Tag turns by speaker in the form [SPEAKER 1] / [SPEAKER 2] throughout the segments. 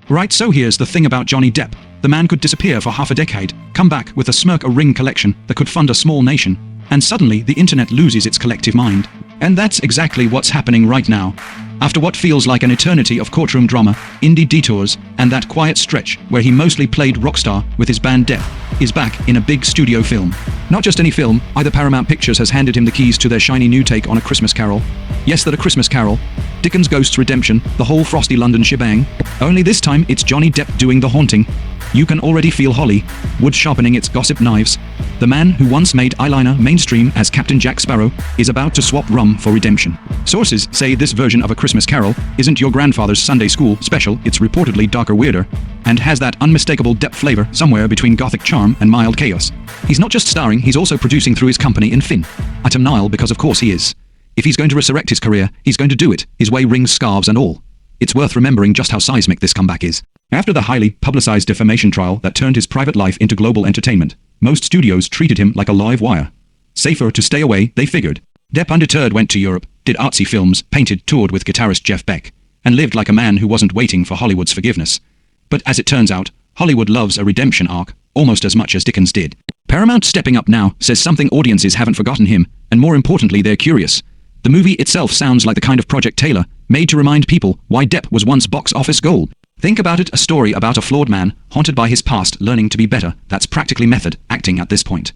[SPEAKER 1] Right, so here's the thing about Johnny Depp. The man could disappear for half a decade, come back with a smirk, a ring collection that could fund a small nation, and suddenly the internet loses its collective mind. And that's exactly what's happening right now. After what feels like an eternity of courtroom drama, indie detours, and that quiet stretch where he mostly played rockstar with his band Depp, is back in a big studio film. Not just any film, either Paramount Pictures has handed him the keys to their shiny new take on A Christmas Carol. Yes, that A Christmas Carol. Dickens' Ghost's Redemption, the whole frosty London shebang. Only this time it's Johnny Depp doing the haunting. You can already feel Hollywood sharpening its gossip knives. The man who once made eyeliner mainstream as Captain Jack Sparrow is about to swap rum for redemption. Sources say this version of A Christmas Carol isn't your grandfather's Sunday school special, it's reportedly darker, weirder, and has that unmistakable Depp flavor somewhere between gothic charm and mild chaos. He's not just starring, he's also producing through his company in twnty, because of course he is. If he's going to resurrect his career, he's going to do it, his way, rings, scarves and all. It's worth remembering just how seismic this comeback is. After the highly publicized defamation trial that turned his private life into global entertainment, most studios treated him like a live wire. Safer to stay away, they figured. Depp, undeterred, went to Europe, did artsy films, painted, toured with guitarist Jeff Beck, and lived like a man who wasn't waiting for Hollywood's forgiveness. But as it turns out, Hollywood loves a redemption arc, almost as much as Dickens did. Paramount stepping up now says something audiences haven't forgotten him, and more importantly, they're curious. The movie itself sounds like the kind of Project Taylor, made to remind people why Depp was once box office gold. Think about it, a story about a flawed man, haunted by his past, learning to be better. That's practically method acting at this point.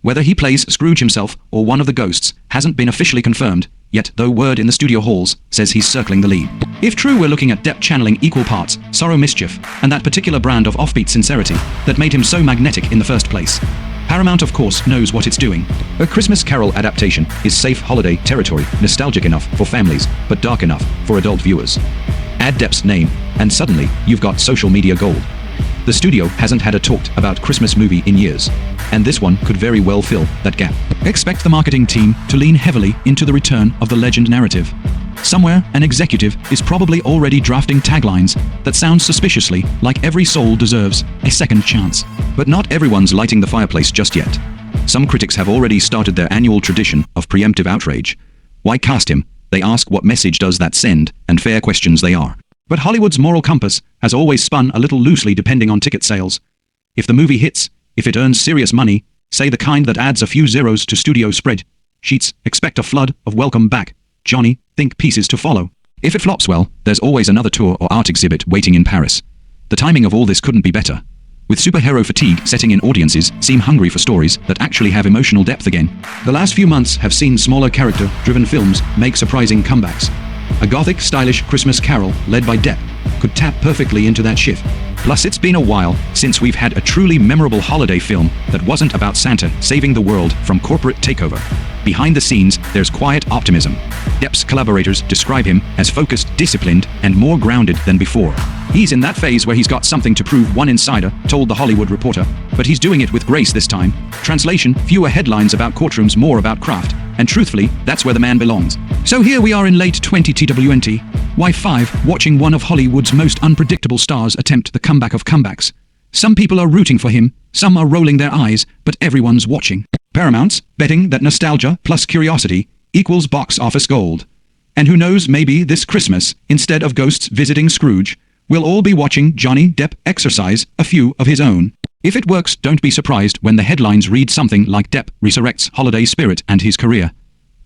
[SPEAKER 1] Whether he plays Scrooge himself or one of the ghosts hasn't been officially confirmed, yet though word in the studio halls says he's circling the lead. If true, we're looking at Depp channeling equal parts sorrow, mischief, and that particular brand of offbeat sincerity that made him so magnetic in the first place. Paramount, of course, knows what it's doing. A Christmas Carol adaptation is safe holiday territory, nostalgic enough for families, but dark enough for adult viewers. Add Depp's name, and suddenly you've got social media gold. The studio hasn't had a talked about Christmas movie in years, and this one could very well fill that gap. Expect the marketing team to lean heavily into the return of the legend narrative. Somewhere, an executive is probably already drafting taglines that sound suspiciously like every soul deserves a second chance. But not everyone's lighting the fireplace just yet. Some critics have already started their annual tradition of preemptive outrage. Why cast him? They ask, what message does that send? And fair questions they are. But Hollywood's moral compass has always spun a little loosely depending on ticket sales. If the movie hits, if it earns serious money, say the kind that adds a few zeros to studio spreadsheets, expect a flood of welcome back, Johnny, think pieces to follow. If it flops, well, there's always another tour or art exhibit waiting in Paris. The timing of all this couldn't be better. With superhero fatigue setting in, audiences seem hungry for stories that actually have emotional depth again. The last few months have seen smaller character-driven films make surprising comebacks. A gothic, stylish Christmas Carol led by Depp could tap perfectly into that shift. Plus, it's been a while since we've had a truly memorable holiday film that wasn't about Santa saving the world from corporate takeover. Behind the scenes, there's quiet optimism. Depp's collaborators describe him as focused, disciplined, and more grounded than before. He's in that phase where he's got something to prove, one insider told The Hollywood Reporter, but he's doing it with grace this time. Translation, fewer headlines about courtrooms, more about craft, and truthfully, that's where the man belongs. So here we are in late 20twnty, Y5, watching one of Hollywood's most unpredictable stars attempt the comeback of comebacks. Some people are rooting for him, some are rolling their eyes, but everyone's watching. Paramount's betting that nostalgia plus curiosity equals box office gold. And who knows, maybe this Christmas, instead of ghosts visiting Scrooge, we'll all be watching Johnny Depp exercise a few of his own. If it works, don't be surprised when the headlines read something like Depp resurrects holiday spirit and his career.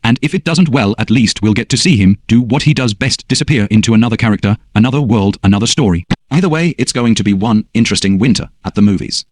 [SPEAKER 1] And if it doesn't, well, at least we'll get to see him do what he does best, disappear into another character, another world, another story. Either way, it's going to be one interesting winter at the movies.